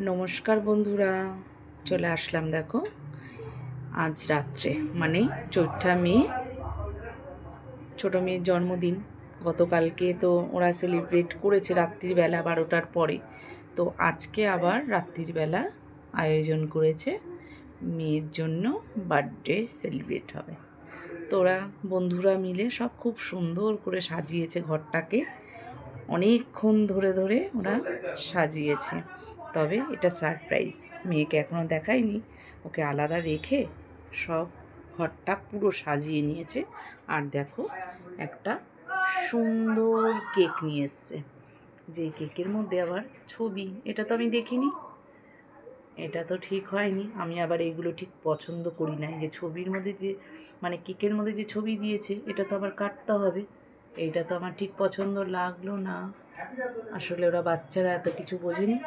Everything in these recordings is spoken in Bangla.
নমস্কার বন্ধুরা, চলে আসলাম দেখো আজ রাত্রে, মানে 4 মে, ছোটো মেয়ের জন্মদিন। গতকালকে তো ওরা সেলিব্রেট করেছে রাত্রিবেলা 12টার পরে, তো আজকে আবার রাত্রিবেলা আয়োজন করেছে মেয়ের জন্য বার্থডে সেলিব্রেট হবে। তো ওরা বন্ধুরা মিলে সব খুব সুন্দর করে সাজিয়েছে ঘরটাকে, অনেকক্ষণ ধরে ধরে ওরা সাজিয়েছে। তবে এটা সারপ্রাইজ, মেয়েকে এখনও দেখায়নি, ওকে আলাদা রেখে সব ঘরটা পুরো সাজিয়ে নিয়েছে। আর দেখো একটা সুন্দর কেক নিয়ে এসছে, যে কেকের মধ্যে আবার ছবি, এটা তো আমি দেখিনি, এটা তো ঠিক হয়নি। আমি আবার এইগুলো ঠিক পছন্দ করি না, যে ছবির মধ্যে যে মানে কেকের মধ্যে যে ছবি দিয়েছে এটা তো আবার কাটতে হবে, এইটা তো আমার ঠিক পছন্দ লাগলো না। আসলে ওরা বাচ্চারা এত কিছু বোঝেনি,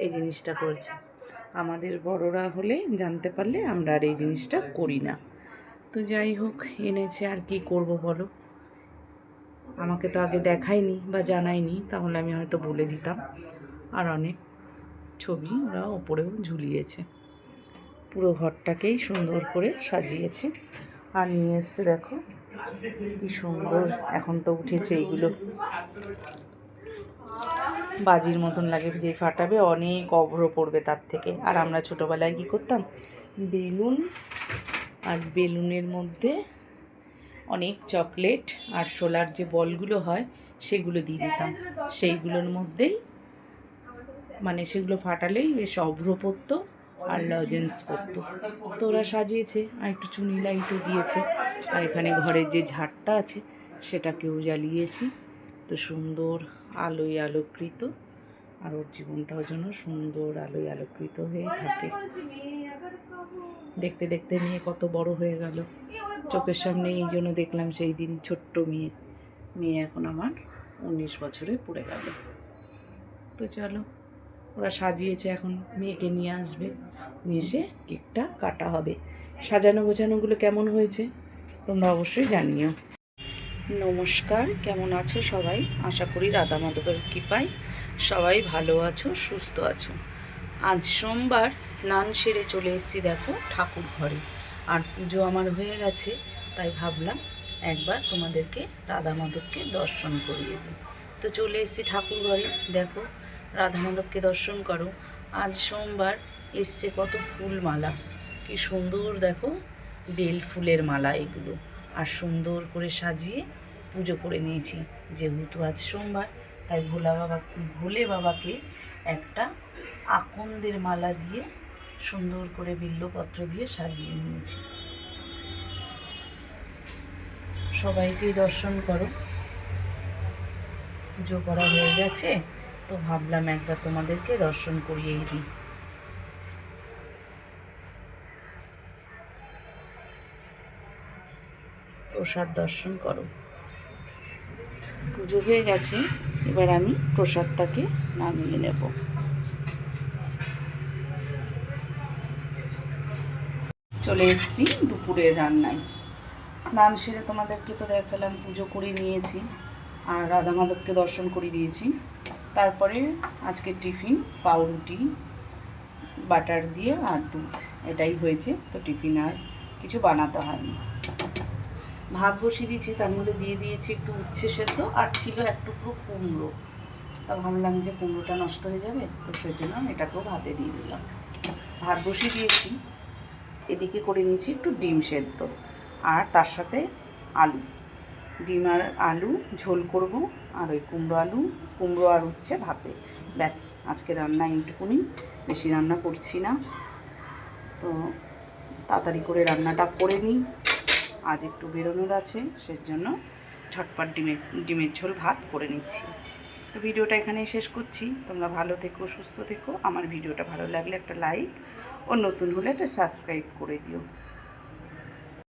এই জিনিসটা করেছে। আমাদের বড়রা হলে জানতে পারলে আমরা আর এই জিনিসটা করি না। তো যাই হোক, এনেছে, আর কি করব বলো, আমাকে তো আগে দেখায়নি বা জানায়নি, তাহলে আমি হয়তো বলে দিতাম। আর অনেক ছবি ওরা ওপরেও ঝুলিয়েছে, পুরো ঘরটাকেই সুন্দর করে সাজিয়েছে। আর নিয়ে এসছে দেখো কি সুন্দর, এখন তো উঠেছে এইগুলো, বাজির মতন লাগে, যে ফাটাবে অনেক অভ্র পড়বে তার থেকে। আর আমরা ছোটোবেলায় কী করতাম, বেলুন, আর বেলুনের মধ্যে অনেক চকলেট আর সোলার যে বলগুলো হয় সেগুলো দিয়ে দিতাম, সেইগুলোর মধ্যেই মানে সেগুলো ফাটালেই বেশ অভ্র পড়তো আর লজেন্স পড়তো। তো ওরা সাজিয়েছে, আর একটু চুনি লাইটও দিয়েছে। আর এখানে ঘরের যে ঝাড়টা আছে সেটাকেও জ্বালিয়েছি, তো সুন্দর আলোয় আলোকৃত, আর ওর জীবনটাও যেন সুন্দর আলোয় আলোকৃত হয়ে থাকে। দেখতে দেখতে মেয়ে কত বড় হয়ে গেল চোখের সামনে, এই জন্য দেখলাম সেই দিন ছোট্ট মেয়ে এখন আমার 19 বছরে পড়ে গেল। তো চলো, ওরা সাজিয়েছে, এখন মেয়েকে নিয়ে আসবে, নিয়ে এসে কেকটা কাটা হবে। সাজানো গোছানোগুলো কেমন হয়েছে তোমরা অবশ্যই জানিও। নমস্কার, কেমন আছো সবাই? আশা করি রাধা মাধবের কৃপায় সবাই ভালো আছো, সুস্থ আছো। আজ সোমবার, স্নান সেরে চলে এসেছি দেখো ঠাকুর ঘরে, আর পুজো আমার হয়ে গেছে, তাই ভাবলাম একবার তোমাদেরকে রাধা মাধবকে দর্শন করিয়ে দিই। তো চলে এসেছি ঠাকুর ঘরে, দেখো রাধা মাধবকে দর্শন করো। আজ সোমবার, এসছে কত ফুলমালা, কি সুন্দর দেখো, বেল ফুলের মালা এগুলো, আর সুন্দর করে সাজিয়ে পুজো করে নিয়েছি। যেহেতু আজ সোমবার, তাই ভোলে বাবাকে একটা আকন্দের মালা দিয়ে সুন্দর করে বিল্বপত্র দিয়ে সাজিয়ে নিয়েছি। সবাইকেই দর্শন করো, পুজো করা হয়ে গেছে, তো ভাবলাম একবার তোমাদেরকে দর্শন করিয়েই দিই। প্রসাদ দর্শন করো, পুজো হয়ে গেছে, এবার আমি প্রসাদটাকে নামিয়ে নেব। চলে এসেছি দুপুরের রান্নায়। স্নান সেরে তোমাদেরকে তো দেখালাম, পুজো করে নিয়েছি আর রাধা মাধবকে দর্শন করে দিয়েছি। তারপরে আজকে টিফিন পাউরুটি বাটার দিয়ে আর দুধ, এটাই হয়েছে। তো টিফিন আর কিছু বানাতে হয়নি। ভাত বসিয়ে দিয়েছি, তার মধ্যে দিয়ে দিয়েছি একটু উচ্ছে সেদ্ধ, আর ছিল এক টুকরো কুমড়ো। তা ভাবলাম যে কুমড়োটা নষ্ট হয়ে যাবে, তো সেজন্য এটাকেও ভাতে দিয়ে দিলাম। ভাত বসিয়ে দিয়েছি, এদিকে করে নিয়েছি একটু ডিম সেদ্ধ, আর তার সাথে আলু, ডিম আর আলু ঝোল করব, আর ওই কুমড়ো আর উচ্ছে ভাতে। ব্যাস, আজকে রান্না এইটুকুনি, বেশি রান্না করছি না। তো তাড়াতাড়ি করে রান্নাটা করে নিই, আজ একটু বেরোনোর আছে, সেজন্য ঝটপট ডিমের ঝোল ভাত করে নিচ্ছি। তো ভিডিওটা এখানেই শেষ করছি। তোমরা ভালো থেকো, সুস্থ থেকো। আমার ভিডিওটা ভালো লাগলে একটা লাইক, ও নতুন হলে একটা সাবস্ক্রাইব করে দিও।